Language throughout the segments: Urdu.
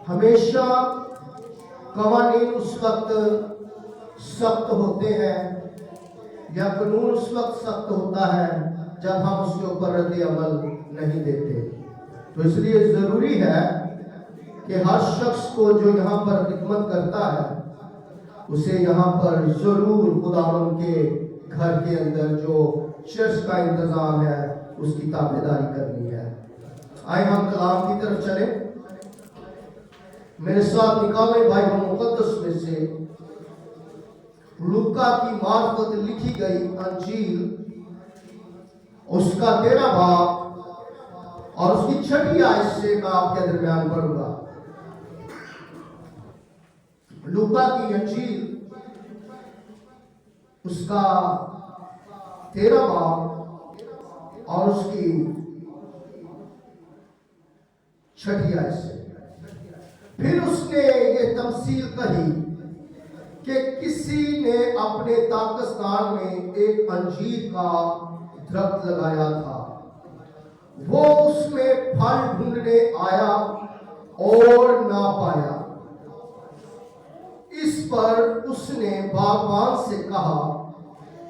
ہمیشہ قوانین اس وقت سخت ہوتے ہیں یا قانون اس وقت سخت ہوتا ہے جب ہم اس کے اوپر رد عمل نہیں دیتے. تو اس لیے ضروری ہے کہ ہر شخص کو جو یہاں پر خدمت کرتا ہے اسے یہاں پر ضرور خداوند کے گھر کے اندر جو چرچ کا انتظام ہے اس کی تابعداری کرنی ہے. آئے ہم کلام کی طرف چلیں. میرے ساتھ نکالیں بائبل مقدس میں سے لوکا کی معرفت لکھی گئی انجیل اس کا 13 باب اور اس کی 6 آیت سے میں آپ کے درمیان پڑھوں گا. لوکا کی انجیل اس کا 13 باب اور اس کی 6 آیت سے. پھر اس نے یہ تمثیل کہی کہ کسی نے اپنے داغستان میں ایک انجیر کا درخت لگایا تھا. وہ اس میں پھل ڈھونڈنے آیا اور نہ پایا. اس پر اس نے باغبان سے کہا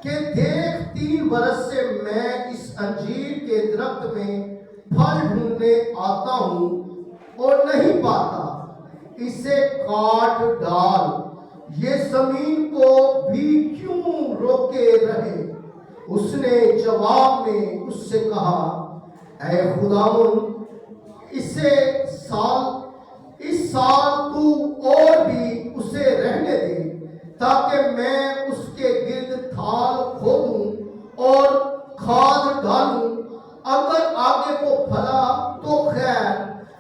کہ دیکھ 3 برس سے میں اس انجیر کے درخت میں پھل ڈھونڈنے آتا ہوں اور نہیں پاتا. اسے کاٹ ڈال. یہ زمین کو بھی کیوں روکے رہے؟ اس نے جواب میں اس سے کہا اے خداوند اس سال تو اور بھی اسے رہنے دے تاکہ میں اس کے گرد تھال کھودوں اور کھاد ڈالوں. اگر آگے کو پھلا تو خیر,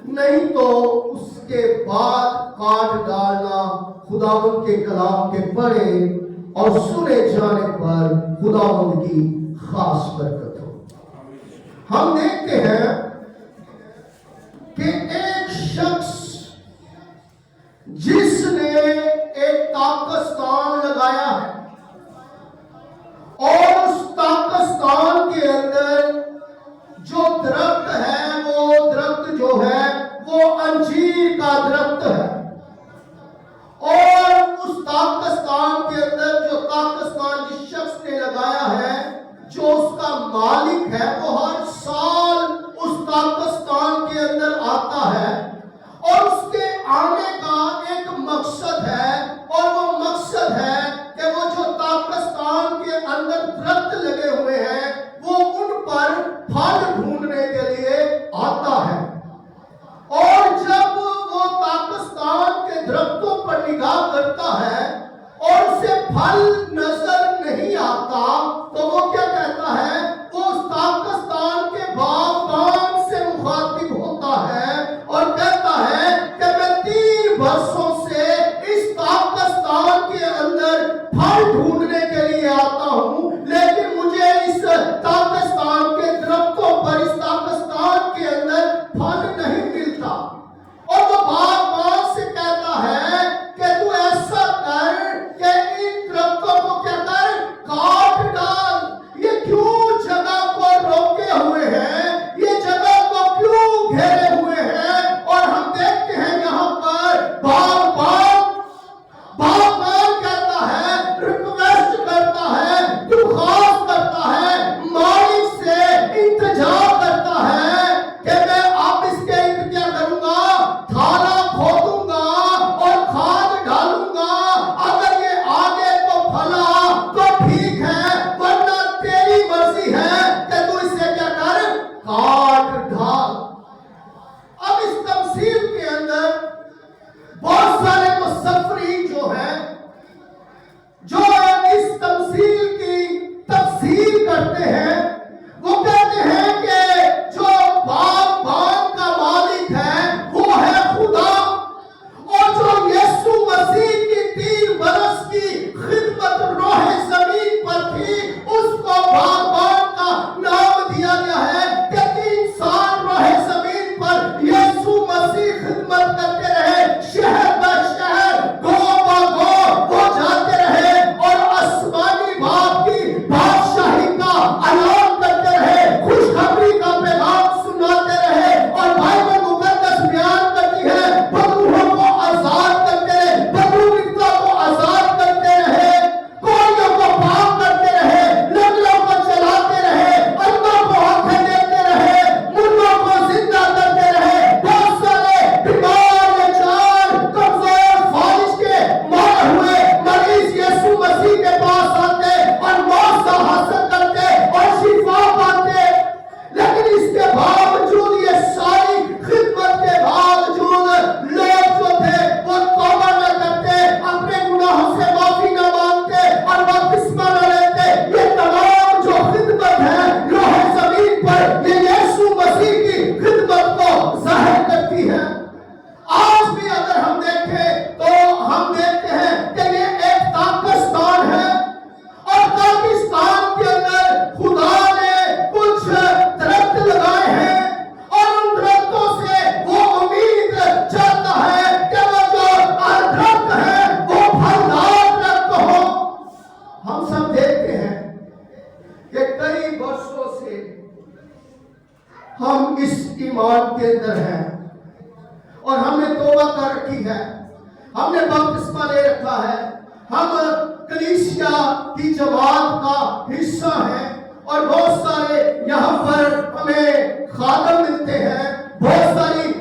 نہیں تو اس کے بعد کاٹ ڈالنا. خداوند کے کلام کے پڑھے اور سنے جانے پر خداوند کی خاص برکت ہو. ہم دیکھتے ہیں کہ ایک شخص جس نے ایک داغستان لگایا ہے اور اس داغستان کے اندر جو درخت ہے وہ درخت جو ہے وہ انجیر کا درخت ہے. اور اس داغستان کے اندر جو داغستان جس شخص نے لگایا ہے جو اس کا مالک ہے وہ ہر سال اس داغستان کے اندر آتا ہے اور اس کے آنے کا ایک مقصد ہے اور وہ مقصد ہے کہ وہ جو داغستان کے اندر درخت لگے ہوئے ہیں وہ ان پر پھل ڈھونڈنے کے لیے آتا ہے. اور جب وہ داغستان کے درختوں پر نگاہ کرتا ہے اور اسے پھل نظر نہیں آتا تو وہ کیا کہتا ہے؟ وہ اس داغستان کے باغبان سے مخاطب ہوتا ہے اور کہتا ہے کہ میں 3 برسوں سے اس داغستان کے اندر پھل ڈھونڈنے کے لیے آتا ہوں لیکن مجھے اس داغستان کے درختوں پر اس داغستان کے اندر پھل نہیں ملتا. اور وہ باغبان سے کہتا ہے کہ تو ایسا کر کہ ان درختوں کو کیا کر کاٹ ڈال. یہ کیوں جگہ کو روکے ہوئے ہیں, یہ جگہ کو کیوں گھیرے ہوئے ہیں. اور ہم دیکھتے ہیں یہاں پر باغبان کہتا ہے, ریکویسٹ کرتا ہے اور ہم نے توبہ کر رکھی ہے، ہم نے بپتسمہ لے رکھا ہے، ہم کلیسیا کی جماعت کا حصہ ہیں، اور بہت سارے یہاں پر ہمیں خادم ملتے ہیں، بہت ساری